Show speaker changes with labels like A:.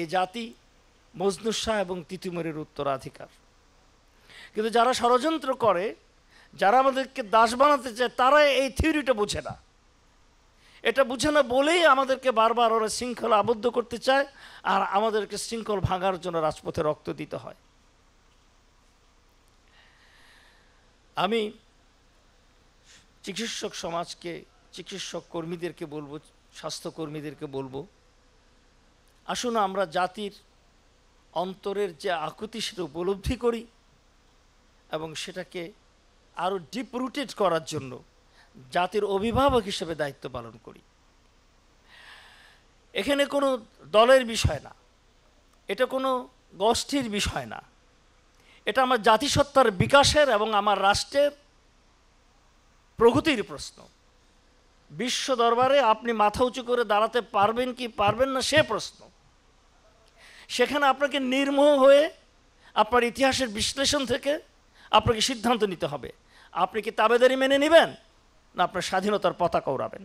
A: এ জাতি মজনু শাহ এবং তিতুমীরের উত্তরাধিকার। কিন্তু যারা ষড়যন্ত্র করে, যারা আমাদেরকে দাস বানাতে চায়, তারা এই থিওরিটা বুঝে না। এটা বুঝে না বলেই আমাদেরকে বারবার ওরা শৃঙ্খলা আবদ্ধ করতে চায়, আর আমাদেরকে শৃঙ্খল ভাঙার জন্য রাজপথে রক্ত দিতে হয়। আমি চিকিৎসক সমাজকে, চিকিৎসক কর্মীদেরকে বলবো, স্বাস্থ্যকর্মীদেরকে বলবো, আসুন আমরা জাতির অন্তরের যে আকুতি সেটা উপলব্ধি করি এবং সেটাকে আরও ডিপ রুটেড করার জন্য জাতির অভিভাবক হিসেবে দায়িত্ব পালন করি। এখানে কোনো দলের বিষয় না, এটা কোনো গোষ্ঠীর বিষয় না, এটা আমার জাতিসত্তার বিকাশের এবং আমার রাষ্ট্রের প্রগতির প্রশ্ন। বিশ্ব দরবারে আপনি মাথা উঁচু করে দাঁড়াতে পারবেন কি পারবেন না সে প্রশ্ন। সেখানে আপনাকে নির্মোহ হয়ে আপনার ইতিহাসের বিশ্লেষণ থেকে আপনাকে সিদ্ধান্ত নিতে হবে, আপনি কি তাবেদারি মেনে নেবেন না আপনার স্বাধীনতার পতাকা উড়াবেন।